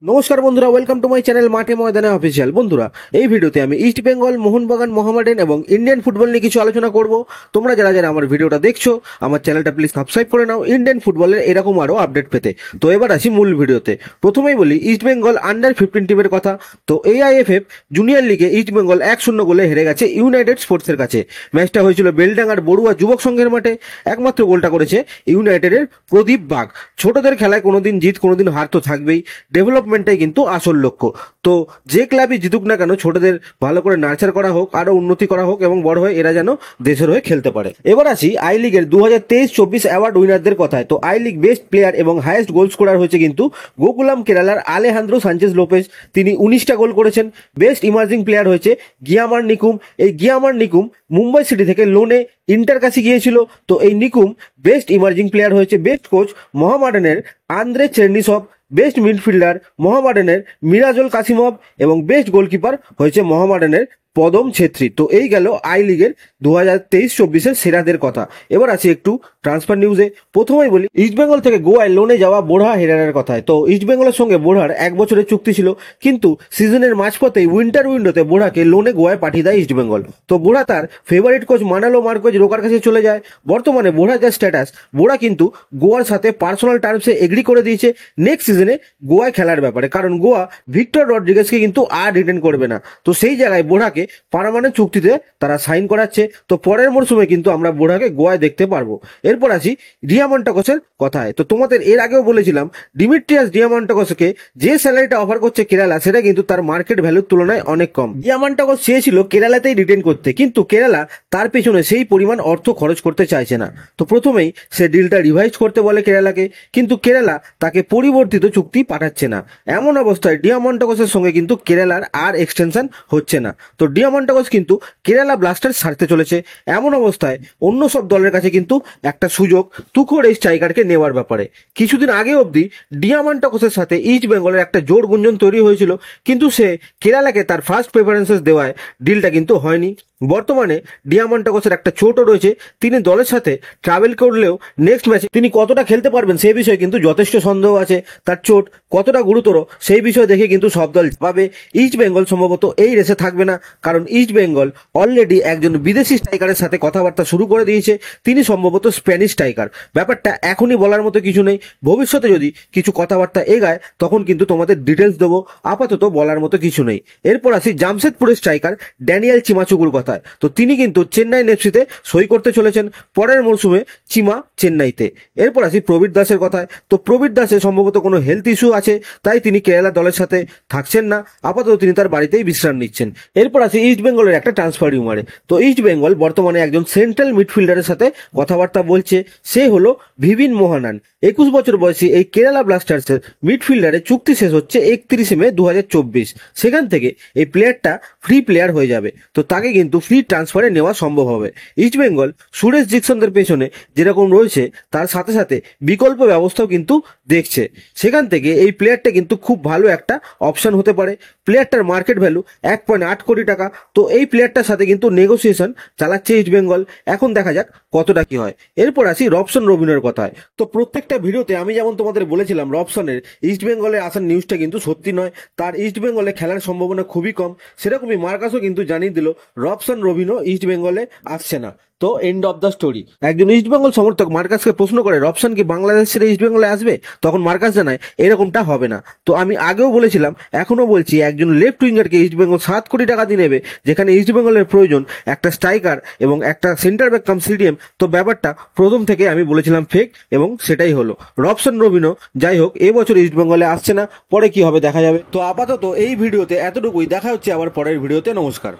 নমস্কার বন্ধুরা, welcome to my channel মাঠে ময়দানে অফিসিয়াল। বন্ধুরা, এই ভিডিওতে আমি ইস্ট বেঙ্গল, মোহনবাগান, মোহামেডান এবং ইন্ডিয়ান ফুটবল নিয়ে কিছু আলোচনা করব। তোমরা যারা যারা আমার ভিডিওটা দেখছো, আমার চ্যানেলটা প্লিজ সাবস্ক্রাইব করে নাও ইন্ডিয়ান ফুটবলের এরকম আরও আপডেট পেতে। তো এবার আসি মূল ভিডিওতে। প্রথমেই বলি ইস্ট বেঙ্গল আন্ডার 15 টিমের কথা। তো AIFF জুনিয়র লিগে ইস্ট বেঙ্গল 1-0 গোলে হেরে গেছে ইউনাইটেড স্পোর্টসের কাছে। ম্যাচটা হয়েছিল বেলডাঙ্গার বড়ুয়া যুবক সংঘের মাঠে। একমাত্র গোলটা করেছে ইউনাইটেডের প্রদীপ বাগ। ছোটদের খেলায় কোনোদিন জিত কোনোদিন হার তো থাকবেই, ডেভেলপমেন্টটাই কিন্তু আসল লক্ষ্য। তো যে ক্লাবই জিতুক না কেন, ছোটদের ভালো করে নার্চার করা হোক, আরো উন্নতি করা হোক এবং বড় হয়ে এরা যেন দেশের হয়ে খেলতে পারে। এবার আসি আই লিগের 2023-24 অ্যাওয়ার্ড উইনারদের কথায়। তো আই লিগ বেস্ট প্লেয়ার এবং হাইয়েস্ট গোল স্কোরার হয়েছে কিন্তু গোকুলাম কেরালার আলেহান্দ্রো সানচেজ লোপেজ। তিনি 19টা গোল করেছেন। বেস্ট ইমার্জিং প্লেয়ার হয়েছে গিয়ামার নিকুম। এই গিয়ামার নিকুম মুম্বাই সিটি থেকে লোনে ইন্টার কাছে গিয়েছিল। তো এই নিকুম বেস্ট ইমার্জিং প্লেয়ার হয়েছে। বেস্ট কোচ মোহামেডানের আন্দ্রে চেরনিসভ। বেস্ট মিডফিল্ডার মোহামেডানের মিরাজুল কাসিমভ এবং বেস্ট গোলকিপার হয়েছে মোহামেডানের পদম ছেত্রী। তো এই গেল আই লিগের 2023-24 সেরাদের কথা। এবার আসি একটু ট্রান্সফার নিউজে। প্রথমেই বলি ইস্টবেঙ্গল থেকে গোয়ায় লোনে যাওয়া বোরহা হেরারের কথায়। তো ইস্টবেঙ্গলের সঙ্গে বোরহার 1 বছরের চুক্তি ছিল, কিন্তু সিজনের মাঝপথেই উইন্টার উইন্ডোতে বোরহাকে লোনে গোয়ায় পাঠিয়ে দেয় ইস্টবেঙ্গল। তো বোরহা তার ফেভারিট কোচ মানালো মার্কোয়েজ রোকার কাছে চলে যায়। বর্তমানে বোরহার যা স্ট্যাটাস, বোরহা কিন্তু গোয়ার সাথে পার্সোনাল টার্মসে এগ্রি করে দিয়েছে নেক্সট সিজনে গোয়ায় খেলার ব্যাপারে, কারণ গোয়া ভিক্টর রড্রিগেজকে কিন্তু আর রিটেন করবে না। তো সেই জায়গায় বোরহাকে পার্মানেন্ট চুক্তিতে তারা সাইন করাচ্ছে। তো পরের মরশুমে কিন্তু আমরা বোরহাকে গোয়ায় দেখতে পারবো। এরপর আসি ডিয়ামান্টাকসের কথায়। তো তোমাদের এর আগেও বলেছিলাম ডিমিট্রিয়াস ডিয়ামান্টাকসকে যে স্যালারিটা অফার করছে কেরালা, সেটা কিন্তু তার মার্কেট ভ্যালুর তুলনায় অনেক কম। ডিয়ামান্টাকস চেয়েছিল কেরালাতেই রিটেন করতে, কিন্তু কেরালা তার পেছনে সেই পরিমাণ অর্থ খরচ করতে চাইছে না। তো প্রথমেই সে ডিলটা রিভাইজ করতে বলে কেরালাকে, কিন্তু কেরালা তাকে পরিবর্তিত চুক্তি পাঠাচ্ছে না। এমন অবস্থায় ডিয়ামান্টাকসের সঙ্গে কিন্তু কেরালার আর এক্সটেনশন হচ্ছে না। তো ডিয়ামান্টাকস কিন্তু কেরালা ব্লাস্টার্স ছাড়তে চলেছে। এমন অবস্থায় অন্য সব দলের কাছে কিন্তু একটা সুযোগ তুখোর এই স্ট্রাইকারকে নেওয়ার ব্যাপারে। কিছুদিন আগে অবধি ডিয়ামান্টাকসের সাথে ইস্ট বেঙ্গলের একটা জোর গুঞ্জন তৈরি হয়েছিল, কিন্তু সে কেরালাকে তার ফার্স্ট প্রেফারেন্সেস দেওয়ায় ডিলটা কিন্তু হয়নি। বর্তমানে ডিয়ামান্টাকসের একটা চোটও রয়েছে। তিনি দলের সাথে ট্রাভেল করলেও নেক্সট ম্যাচে তিনি কতটা খেলতে পারবেন সেই বিষয়ে কিন্তু যথেষ্ট সন্দেহ আছে। তার চোট কতটা গুরুতর সেই বিষয় দেখে কিন্তু সব দল পাবে। ইস্ট বেঙ্গল সম্ভবত এই রেসে থাকবে না, কারণ ইস্ট বেঙ্গল অলরেডি একজন বিদেশি স্ট্রাইকারের সাথে কথাবার্তা শুরু করে দিয়েছে। তিনি সম্ভবত স্প্যানিশ স্ট্রাইকার। ব্যাপারটা এখনই বলার মতো কিছু নেই, ভবিষ্যতে যদি কিছু কথাবার্তা এগায় তখন কিন্তু তোমাদের ডিটেলস দেবো। আপাতত বলার মতো কিছু নেই। এরপর আসি জামশেদপুরের স্ট্রাইকার ড্যানিয়েল চিমাচুকুর কথায়। তো তিনি কিন্তু চেন্নাই এফসিতে সই করতে চলেছেন পরের মরশুমে, চিমা চেন্নাইতে। এরপর আসি প্রবীর দাসের কথায়। তো প্রবীর দাসের সম্ভবত কোনো হেলথ ইস্যু আছে, তাই তিনি কেরালা দলের সাথে থাকছেন না। আপাতত তিনি তার বাড়িতেই বিশ্রাম নিচ্ছেন। এরপর আসি ইস্ট বেঙ্গলের একটা ট্রান্সফার রিউমারে। তো ইস্ট বেঙ্গল বর্তমানে একজন সেন্ট্রাল মিডফিল্ডারের সাথে কথাবার্তা বলছে। সে হলো ভিভিন মোহানান। 21 বছর বয়সী এই কেরালা ব্লাস্টার্সের মিডফিল্ডারের চুক্তি শেষ হচ্ছে 31 মে 2024। সেখান থেকে এই প্লেয়ারটা ফ্রি প্লেয়ার হয়ে যাবে। তো তাকে কিন্তু ফ্রি ট্রান্সফারে নেওয়া সম্ভব হবে। ইস্ট বেঙ্গল সুরেশ জিকসনদের পেছনে যেরকম রয়েছে, তার সাথে সাথে বিকল্প ব্যবস্থাও কিন্তু দেখছে। সেখান থেকে এই প্লেয়ারটা কিন্তু খুব ভালো একটা অপশন হতে পারে। প্লেয়ারটার মার্কেট ভ্যালু 1.8 কোটি টাকা। তো এই প্লেয়ারটার সাথে কিন্তু নেগোসিয়েশন চালাচ্ছে ইস্ট বেঙ্গল। এখন দেখা যাক কতটা কি হয়। এরপর আসি রবসন রবিনের কথায়। তো প্রত্যেকটা ভিডিওতে আমি যেমন তোমাদের বলেছিলাম রবসনের ইস্ট বেঙ্গলে আসার নিউজটা কিন্তু সত্যি নয়, তার ইস্ট বেঙ্গলে খেলার সম্ভাবনা খুবই কম। সেরকমই মার্কাসও কিন্তু জানিয়ে দিল রবসন রবিনও ইস্ট বেঙ্গলে আসছে না। তো এন্ড অফ দ্য স্টোরি। একজন ইস্ট বেঙ্গল সমর্থক মার্কাসকে প্রশ্ন করে রবসন কি বাংলাদেশ ছেড়ে ইস্ট বেঙ্গলে আসবে, তখন মার্কাস জানায় এরকমটা হবে না। তো আমি আগেও বলেছিলাম, এখনো বলছি, একজন লেফট উইঙ্গারকে ইস্ট বেঙ্গল 7 কোটি টাকা দিয়ে নেবে, যেখানে ইস্ট বেঙ্গলের প্রয়োজন একটা স্ট্রাইকার এবং একটা সেন্টার ব্যাক কাম সিডিএম। তো ব্যাপারটা প্রথম থেকে আমি বলেছিলাম ফেক, এবং সেটাই হলো। রবসন রবিনো যাই হোক এবছর ইস্ট বেঙ্গলে আসছে না, পরে কি হবে দেখা যাবে। তো আপাতত এই ভিডিওতে এতটুকুই। দেখা হচ্ছে আবার পরের ভিডিওতে। নমস্কার।